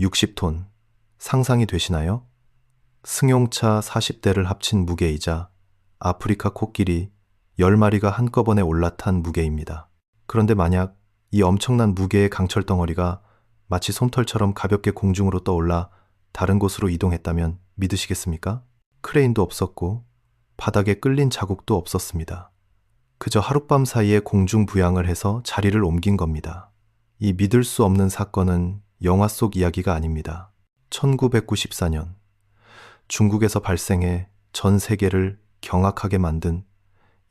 60톤. 상상이 되시나요? 승용차 40대를 합친 무게이자 아프리카 코끼리 10마리가 한꺼번에 올라탄 무게입니다. 그런데 만약 이 엄청난 무게의 강철 덩어리가 마치 솜털처럼 가볍게 공중으로 떠올라 다른 곳으로 이동했다면 믿으시겠습니까? 크레인도 없었고 바닥에 끌린 자국도 없었습니다. 그저 하룻밤 사이에 공중 부양을 해서 자리를 옮긴 겁니다. 이 믿을 수 없는 사건은 영화 속 이야기가 아닙니다. 1994년 중국에서 발생해 전 세계를 경악하게 만든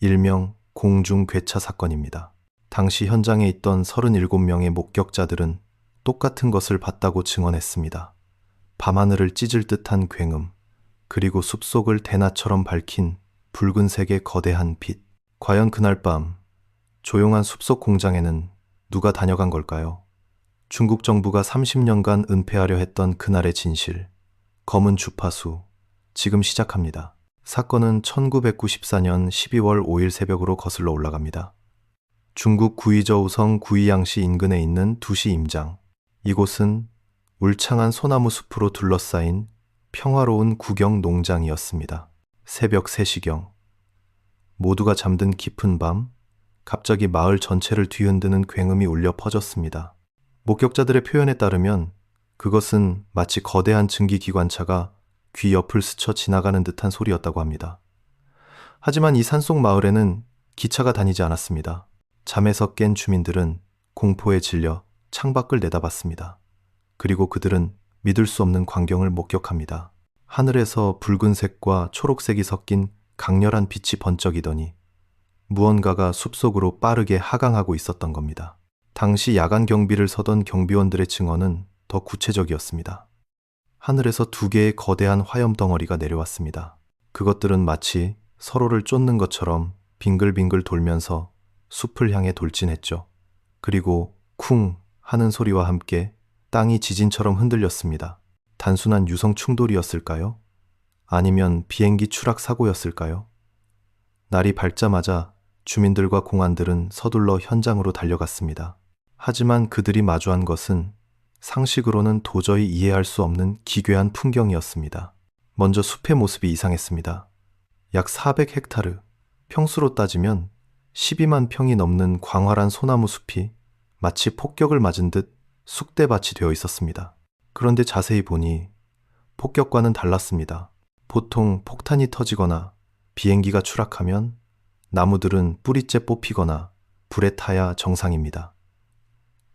일명 공중 괴차 사건입니다. 당시 현장에 있던 37명의 목격자들은 똑같은 것을 봤다고 증언했습니다. 밤하늘을 찢을 듯한 굉음, 그리고 숲속을 대낮처럼 밝힌 붉은색의 거대한 빛. 과연 그날 밤 조용한 숲속 공장에는 누가 다녀간 걸까요? 중국 정부가 30년간 은폐하려 했던 그날의 진실, 검은 주파수, 지금 시작합니다. 사건은 1994년 12월 5일 새벽으로 거슬러 올라갑니다. 중국 구이저우성 구이양시 인근에 있는 두시 임장. 이곳은 울창한 소나무 숲으로 둘러싸인 평화로운 구경 농장이었습니다. 새벽 3시경. 모두가 잠든 깊은 밤, 갑자기 마을 전체를 뒤흔드는 굉음이 울려 퍼졌습니다. 목격자들의 표현에 따르면 그것은 마치 거대한 증기기관차가 귀 옆을 스쳐 지나가는 듯한 소리였다고 합니다. 하지만 이 산속 마을에는 기차가 다니지 않았습니다. 잠에서 깬 주민들은 공포에 질려 창밖을 내다봤습니다. 그리고 그들은 믿을 수 없는 광경을 목격합니다. 하늘에서 붉은색과 초록색이 섞인 강렬한 빛이 번쩍이더니 무언가가 숲속으로 빠르게 하강하고 있었던 겁니다. 당시 야간 경비를 서던 경비원들의 증언은 더 구체적이었습니다. 하늘에서 2개의 거대한 화염 덩어리가 내려왔습니다. 그것들은 마치 서로를 쫓는 것처럼 빙글빙글 돌면서 숲을 향해 돌진했죠. 그리고 쿵 하는 소리와 함께 땅이 지진처럼 흔들렸습니다. 단순한 유성 충돌이었을까요? 아니면 비행기 추락 사고였을까요? 날이 밝자마자 주민들과 공안들은 서둘러 현장으로 달려갔습니다. 하지만 그들이 마주한 것은 상식으로는 도저히 이해할 수 없는 기괴한 풍경이었습니다. 먼저 숲의 모습이 이상했습니다. 약 400헥타르, 평수로 따지면 12만 평이 넘는 광활한 소나무 숲이 마치 폭격을 맞은 듯 쑥대밭이 되어 있었습니다. 그런데 자세히 보니 폭격과는 달랐습니다. 보통 폭탄이 터지거나 비행기가 추락하면 나무들은 뿌리째 뽑히거나 불에 타야 정상입니다.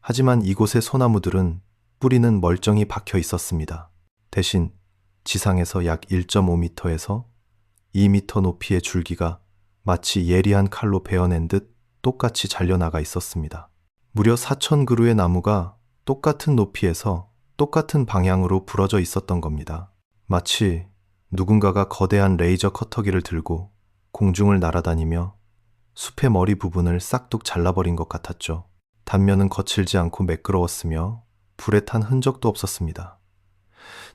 하지만 이곳의 소나무들은 뿌리는 멀쩡히 박혀 있었습니다. 대신 지상에서 약 1.5m에서 2m 높이의 줄기가 마치 예리한 칼로 베어낸 듯 똑같이 잘려나가 있었습니다. 무려 4,000그루의 나무가 똑같은 높이에서 똑같은 방향으로 부러져 있었던 겁니다. 마치 누군가가 거대한 레이저 커터기를 들고 공중을 날아다니며 숲의 머리 부분을 싹둑 잘라버린 것 같았죠. 단면은 거칠지 않고 매끄러웠으며 불에 탄 흔적도 없었습니다.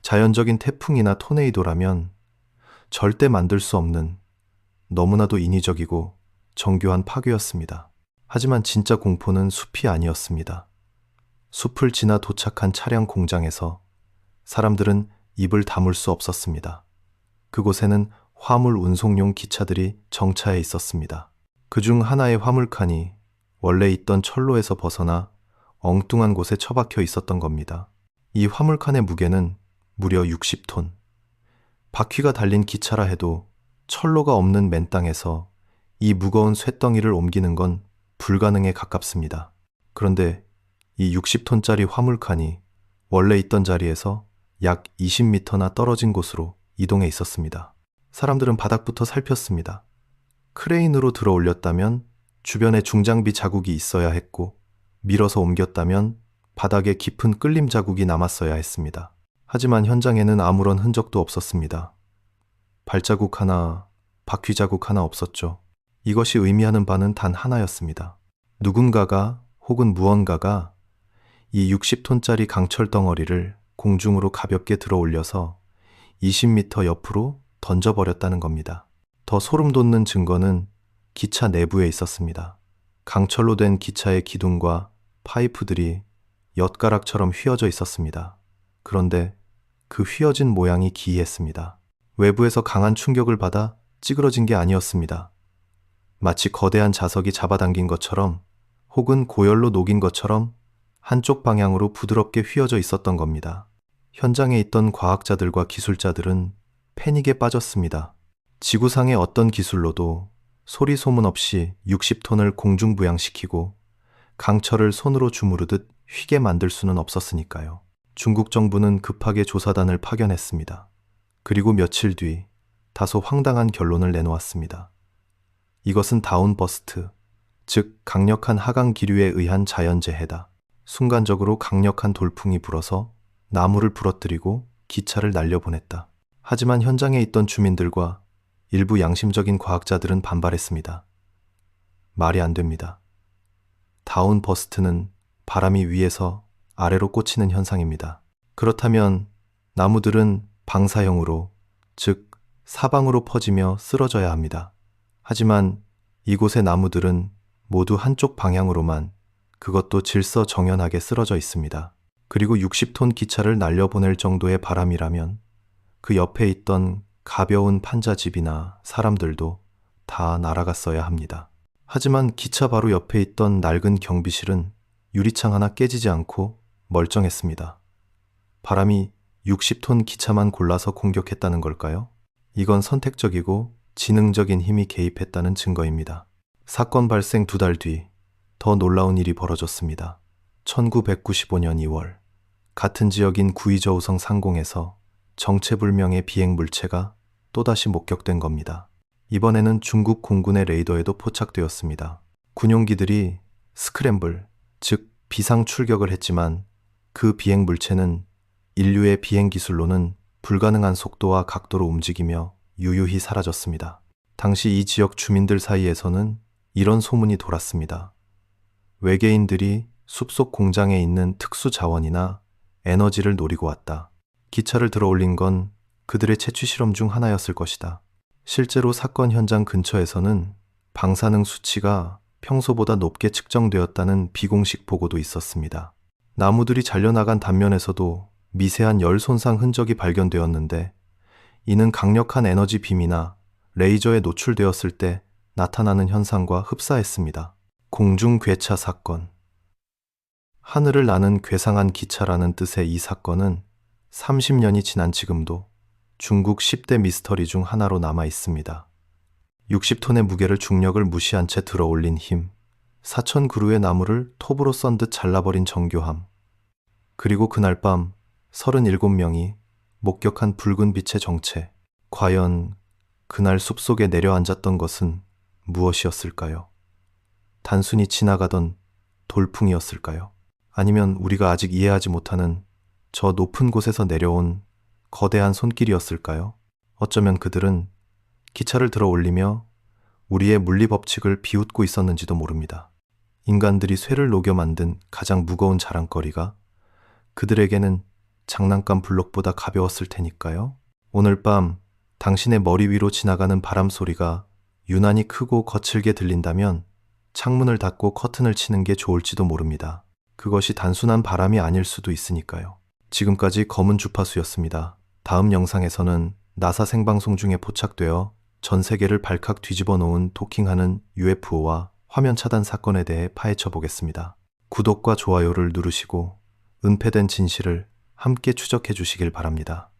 자연적인 태풍이나 토네이도라면 절대 만들 수 없는 너무나도 인위적이고 정교한 파괴였습니다. 하지만 진짜 공포는 숲이 아니었습니다. 숲을 지나 도착한 차량 공장에서 사람들은 입을 다물 수 없었습니다. 그곳에는 화물 운송용 기차들이 정차해 있었습니다. 그중 하나의 화물칸이 원래 있던 철로에서 벗어나 엉뚱한 곳에 처박혀 있었던 겁니다. 이 화물칸의 무게는 무려 60톤. 바퀴가 달린 기차라 해도 철로가 없는 맨 땅에서 이 무거운 쇳덩이를 옮기는 건 불가능에 가깝습니다. 그런데 이 60톤짜리 화물칸이 원래 있던 자리에서 약 20m나 떨어진 곳으로 이동해 있었습니다. 사람들은 바닥부터 살폈습니다. 크레인으로 들어 올렸다면 주변에 중장비 자국이 있어야 했고, 밀어서 옮겼다면 바닥에 깊은 끌림 자국이 남았어야 했습니다. 하지만 현장에는 아무런 흔적도 없었습니다. 발자국 하나, 바퀴 자국 하나 없었죠. 이것이 의미하는 바는 단 하나였습니다. 누군가가 혹은 무언가가 이 60톤짜리 강철 덩어리를 공중으로 가볍게 들어 올려서 20m 옆으로 던져버렸다는 겁니다. 더 소름 돋는 증거는 기차 내부에 있었습니다. 강철로 된 기차의 기둥과 파이프들이 엿가락처럼 휘어져 있었습니다. 그런데 그 휘어진 모양이 기이했습니다. 외부에서 강한 충격을 받아 찌그러진 게 아니었습니다. 마치 거대한 자석이 잡아당긴 것처럼 혹은 고열로 녹인 것처럼 한쪽 방향으로 부드럽게 휘어져 있었던 겁니다. 현장에 있던 과학자들과 기술자들은 패닉에 빠졌습니다. 지구상의 어떤 기술로도 소리 소문 없이 60톤을 공중부양시키고 강철을 손으로 주무르듯 휘게 만들 수는 없었으니까요. 중국 정부는 급하게 조사단을 파견했습니다. 그리고 며칠 뒤 다소 황당한 결론을 내놓았습니다. 이것은 다운버스트, 즉 강력한 하강 기류에 의한 자연재해다. 순간적으로 강력한 돌풍이 불어서 나무를 부러뜨리고 기차를 날려보냈다. 하지만 현장에 있던 주민들과 일부 양심적인 과학자들은 반발했습니다. 말이 안 됩니다. 다운버스트는 바람이 위에서 아래로 꽂히는 현상입니다. 그렇다면 나무들은 방사형으로, 즉 사방으로 퍼지며 쓰러져야 합니다. 하지만 이곳의 나무들은 모두 한쪽 방향으로만, 그것도 질서정연하게 쓰러져 있습니다. 그리고 60톤 기차를 날려보낼 정도의 바람이라면 그 옆에 있던 가벼운 판자집이나 사람들도 다 날아갔어야 합니다. 하지만 기차 바로 옆에 있던 낡은 경비실은 유리창 하나 깨지지 않고 멀쩡했습니다. 바람이 60톤 기차만 골라서 공격했다는 걸까요? 이건 선택적이고 지능적인 힘이 개입했다는 증거입니다. 사건 발생 2달 뒤 더 놀라운 일이 벌어졌습니다. 1995년 2월 같은 지역인 구이저우성 상공에서 정체불명의 비행 물체가 또다시 목격된 겁니다. 이번에는 중국 공군의 레이더에도 포착되었습니다. 군용기들이 스크램블, 즉 비상 출격을 했지만 그 비행 물체는 인류의 비행 기술로는 불가능한 속도와 각도로 움직이며 유유히 사라졌습니다. 당시 이 지역 주민들 사이에서는 이런 소문이 돌았습니다. 외계인들이 숲속 공장에 있는 특수 자원이나 에너지를 노리고 왔다. 기차를 들어올린 건 그들의 채취 실험 중 하나였을 것이다. 실제로 사건 현장 근처에서는 방사능 수치가 평소보다 높게 측정되었다는 비공식 보고도 있었습니다. 나무들이 잘려나간 단면에서도 미세한 열 손상 흔적이 발견되었는데 이는 강력한 에너지 빔이나 레이저에 노출되었을 때 나타나는 현상과 흡사했습니다. 공중괴차 사건. 하늘을 나는 괴상한 기차라는 뜻의 이 사건은 30년이 지난 지금도 중국 10대 미스터리 중 하나로 남아 있습니다. 60톤의 무게를 중력을 무시한 채 들어올린 힘, 4,000그루의 나무를 톱으로 썬 듯 잘라버린 정교함, 그리고 그날 밤 37명이 목격한 붉은 빛의 정체. 과연 그날 숲속에 내려앉았던 것은 무엇이었을까요? 단순히 지나가던 돌풍이었을까요? 아니면 우리가 아직 이해하지 못하는 저 높은 곳에서 내려온 거대한 손길이었을까요? 어쩌면 그들은 기차를 들어 올리며 우리의 물리 법칙을 비웃고 있었는지도 모릅니다. 인간들이 쇠를 녹여 만든 가장 무거운 자랑거리가 그들에게는 장난감 블록보다 가벼웠을 테니까요. 오늘 밤 당신의 머리 위로 지나가는 바람 소리가 유난히 크고 거칠게 들린다면 창문을 닫고 커튼을 치는 게 좋을지도 모릅니다. 그것이 단순한 바람이 아닐 수도 있으니까요. 지금까지 검은 주파수였습니다. 다음 영상에서는 나사 생방송 중에 포착되어 전 세계를 발칵 뒤집어 놓은 토킹하는 UFO와 화면 차단 사건에 대해 파헤쳐 보겠습니다. 구독과 좋아요를 누르시고 은폐된 진실을 함께 추적해 주시길 바랍니다.